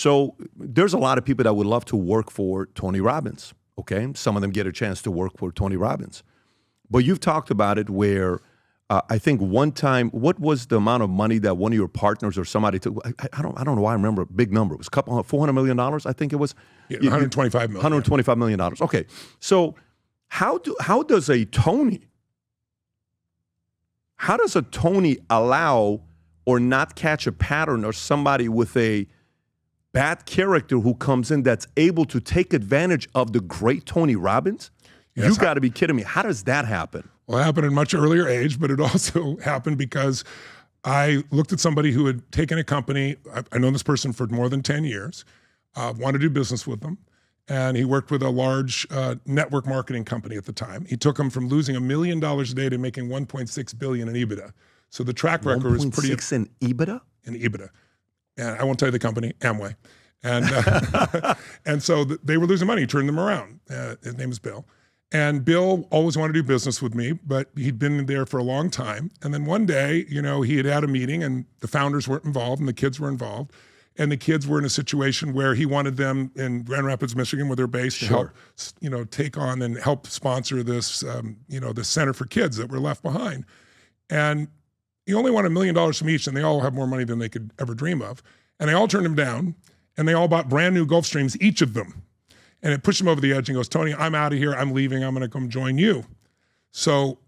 So there's a lot of people that would love to work for Tony Robbins, okay? Some of them get a chance to work for Tony Robbins. But you've talked about it where I think one time, what was the amount of money that one of your partners or somebody took? I don't know why I remember a big number. It was $400 million, I think it was. Yeah, $125 million. $125 million. Okay. So how does a Tony allow or not catch a pattern or somebody with a bad character who comes in that's able to take advantage of the great Tony Robbins? Yes, you got to be kidding me. How does that happen? Well, it happened at a much earlier age, but it also happened because I looked at somebody who had taken a company. I know this person for more than 10 years, wanted to do business with them. And he worked with a large network marketing company at the time. He took them from losing $1 million a day to making $1.6 billion in EBITDA. So the track record was pretty. 1.6 in EBITDA? In EBITDA. And I won't tell you the company, Amway. And and so they were losing money. He turned them around. His name is Bill. And Bill always wanted to do business with me, but he'd been there for a long time. And then one day, he had a meeting and the founders weren't involved and the kids were involved. And the kids were in a situation where he wanted them in Grand Rapids, Michigan, where they're based, to help, take on and help sponsor this, the Center for Kids that were left behind. And he only wanted $1 million from each, and they all have more money than they could ever dream of. And they all turned him down, and they all bought brand new Gulfstreams, each of them. And it pushed him over the edge and goes, Tony, I'm out of here. I'm leaving. I'm going to come join you. So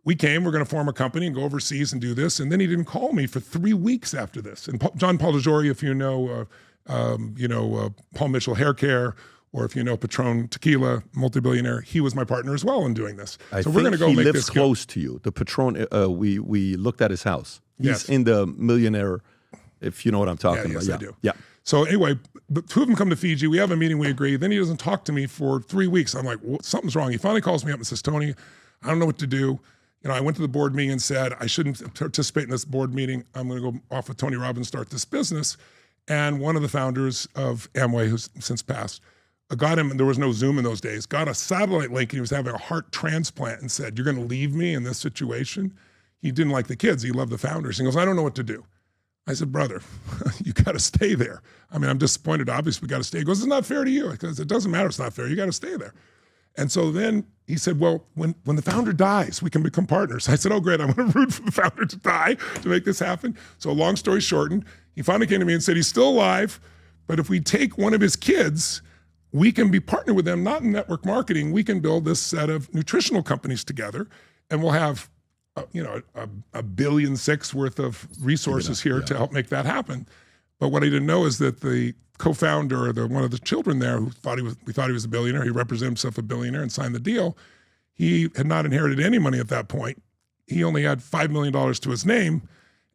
we're going to form a company and go overseas and do this. And then he didn't call me for 3 weeks after this. And John Paul DeJoria, if you know, Paul Mitchell Hair Care, or if you know Patron Tequila, multi-billionaire, he was my partner as well in doing this. So we're going to go make this. He lives close to you. The Patron, we looked at his house. He's in the Millionaire, if you know what I'm talking about. Yes, I do. Yeah. So anyway, the two of them come to Fiji. We have a meeting. We agree. Then he doesn't talk to me for 3 weeks. I'm like, well, something's wrong. He finally calls me up and says, Tony, I don't know what to do. I went to the board meeting and said, I shouldn't participate in this board meeting. I'm going to go off with Tony Robbins, start this business. And one of the founders of Amway, who's since passed, got him, and there was no Zoom in those days, got a satellite link. He was having a heart transplant and said, you're going to leave me in this situation? He didn't like the kids. He loved the founders. He goes, I don't know what to do. I said, brother, you got to stay there. I mean, I'm disappointed. Obviously, we got to stay. He goes, it's not fair to you. Because it doesn't matter. It's not fair. You got to stay there. And so then he said, well, when the founder dies, we can become partners. I said, oh, great. I'm going to root for the founder to die to make this happen. So long story shortened, he finally came to me and said, he's still alive, but if we take one of his kids, we can be partnered with them, not in network marketing. We can build this set of nutritional companies together, and we'll have $1.6 billion worth of resources here to help make that happen. But what I didn't know is that the co-founder, or one of the children there, we thought he was a billionaire. He represented himself a billionaire and signed the deal. He had not inherited any money at that point. He only had $5 million to his name.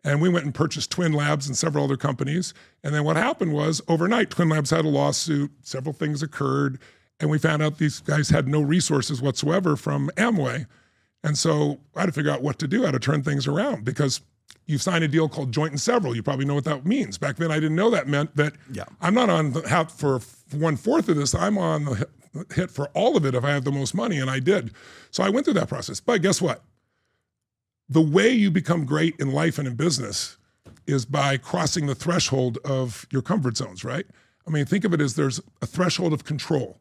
And we went and purchased Twin Labs and several other companies. And then what happened was, overnight, Twin Labs had a lawsuit, several things occurred, and we found out these guys had no resources whatsoever from Amway. And so I had to figure out what to do, how to turn things around, because you signed a deal called joint and several. You probably know what that means. Back then, I didn't know that meant that I'm not on the hit for 1/4 of this. I'm on the hit for all of it if I have the most money, and I did. So I went through that process. But guess what? The way you become great in life and in business is by crossing the threshold of your comfort zones, right? I mean, think of it as there's a threshold of control.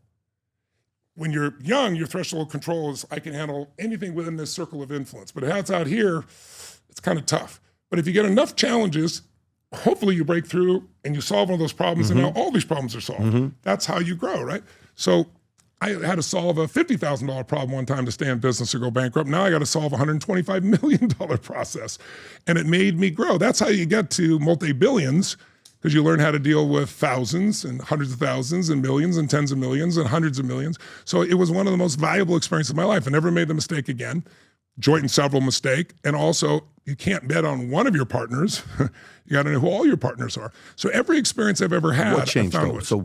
When you're young, your threshold of control is, I can handle anything within this circle of influence. But if it's out here, it's kind of tough. But if you get enough challenges, hopefully you break through and you solve one of those problems, and now all these problems are solved. That's how you grow, right? So I had to solve a $50,000 problem one time to stay in business or go bankrupt. Now I got to solve a $125 million process. And it made me grow. That's how you get to multi-billions, because you learn how to deal with thousands and hundreds of thousands and millions and tens of millions and hundreds of millions. So it was one of the most valuable experiences of my life. I never made the mistake again. Joint and several mistake. And also, you can't bet on one of your partners. You got to know who all your partners are. So every experience I've ever had, what changed though? So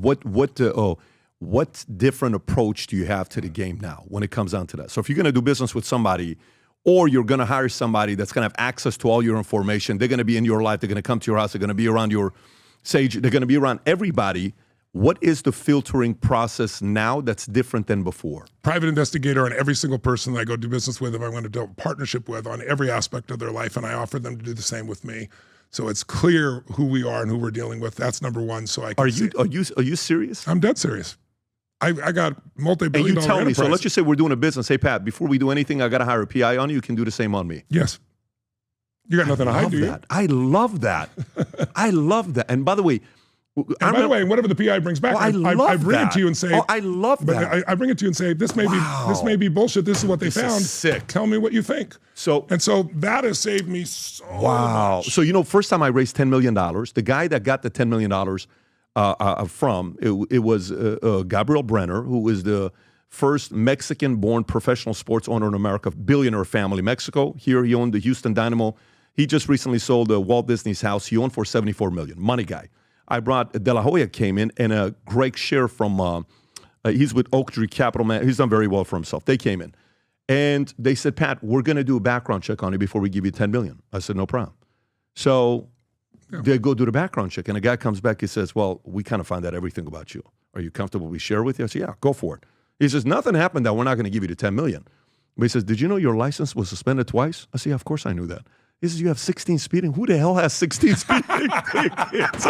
what different approach do you have to the game now when it comes down to that? So if you're going to do business with somebody, or you're going to hire somebody that's going to have access to all your information, they're going to be in your life, they're going to come to your house, they're going to be around your sage, they're going to be around everybody. What is the filtering process now that's different than before? Private investigator on every single person that I go do business with, if I'm going to do a partnership with, on every aspect of their life, and I offer them to do the same with me. So it's clear who we are and who we're dealing with. That's number one. So I can Are you serious? I'm dead serious. I got multi-billion dollar And you tell me, enterprise. so let's just say we're doing a business. Hey, Pat, before we do anything, I got to hire a PI on you. You can do the same on me. Yes. You got nothing to hide, do you? I love that. I love that. And by the way, by the way, whatever the PI brings back, I bring it to you and say, I love that. I bring it to you and say, this may be bullshit. This is what they found. Sick. Tell me what you think. So that has saved me so much. So, first time I raised $10 million, the guy that got the $10 million it was Gabriel Brenner, who is the first Mexican-born professional sports owner in America, billionaire family. Mexico, here he owned the Houston Dynamo. He just recently sold Walt Disney's house. He owned for $74 million. Money guy. I brought De La Hoya came in, and Greg Scheer from, he's with Oak Tree Capital. He's done very well for himself. They came in, and they said, Pat, we're going to do a background check on you before we give you $10 million. I said, no problem. So they go do the background check, and the guy comes back. He says, well, we kind of find out everything about you. Are you comfortable we share with you? I said, yeah, go for it. He says, nothing happened that we're not going to give you the $10 million. But he says, did you know your license was suspended twice? I said, yeah, of course I knew that. He says, you have 16 speeding? Who the hell has 16 speeding tickets?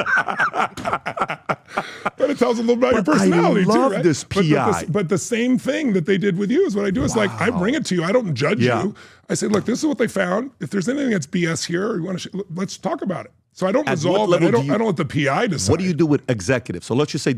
But it tells a little about your personality, I love too, right? this PI. But the same thing that they did with you is what I do. It's like, I bring it to you. I don't judge you. I say, look, this is what they found. If there's anything that's BS here, or you want to let's talk about it. So I don't resolve it. I don't let the PI decide. What do you do with executives? So let's just say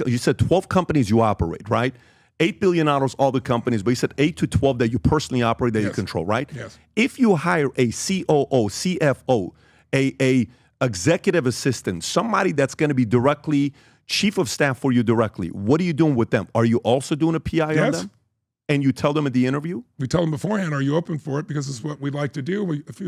you said 12 companies you operate, right? $8 billion, all the companies, but you said 8 to 12 that you personally operate, that you control, right? Yes. If you hire a COO, CFO, a executive assistant, somebody that's going to be directly chief of staff for you directly, what are you doing with them? Are you also doing a PI on them? And you tell them at the interview? We tell them beforehand, are you open for it? Because it's what we'd like to do. If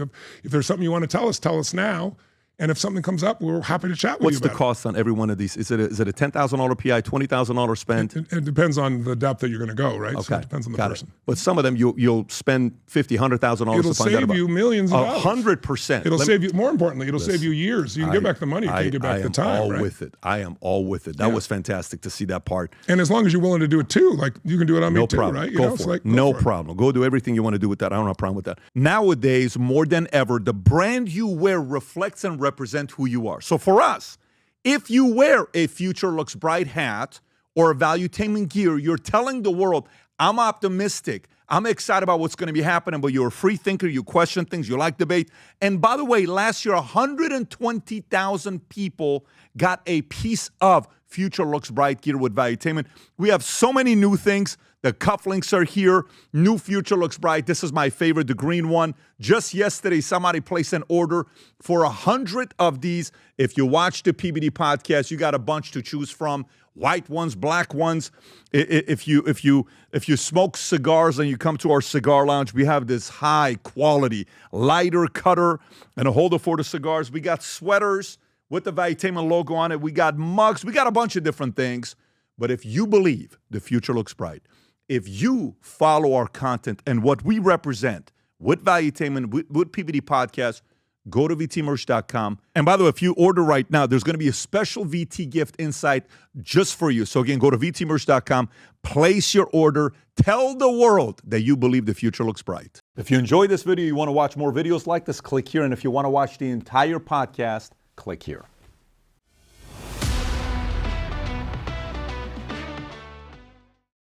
there's something you want to tell us now. And if something comes up, we're happy to chat with you What's about the cost on every one of these? Is it a $10,000 PI, $20,000 spent? It depends on the depth that you're going to go, right? Okay. So it depends on the person. But some of them, you'll spend $50,000, $100,000 to find out about. It'll save you millions of dollars. 100%. It'll save you, more importantly, it'll save you years. You can get back the money, you can't get back the time, I am all right? with it. I am all with it. That was fantastic to see that part. And as long as you're willing to do it too, like you can do it on me too, problem. right? Go for it. No problem. Go do everything you want to do with that. I don't have a problem with that. Nowadays, more than ever, the brand you wear reflects and represents who you are. So for us, if you wear a Future Looks Bright hat or a Valuetainment gear, you're telling the world, I'm optimistic. I'm excited about what's going to be happening, but you're a free thinker. You question things. You like debate. And by the way, last year, 120,000 people got a piece of Future Looks Bright gear with Valuetainment. We have so many new things. The cufflinks are here. New Future Looks Bright. This is my favorite, the green one. Just yesterday, somebody placed an order for 100 of these. If you watch the PBD podcast, you got a bunch to choose from. White ones, black ones. If you smoke cigars and you come to our cigar lounge, we have this high quality lighter cutter and a holder for the cigars. We got sweaters with the Valuetainment logo on it. We got mugs. We got a bunch of different things. But if you believe the future looks bright, if you follow our content and what we represent with Valuetainment, with PBD Podcast, go to vtmerch.com. And by the way, if you order right now, there's going to be a special VT gift inside just for you. So again, go to vtmerch.com, place your order, tell the world that you believe the future looks bright. If you enjoyed this video, you want to watch more videos like this, click here. And if you want to watch the entire podcast, click here.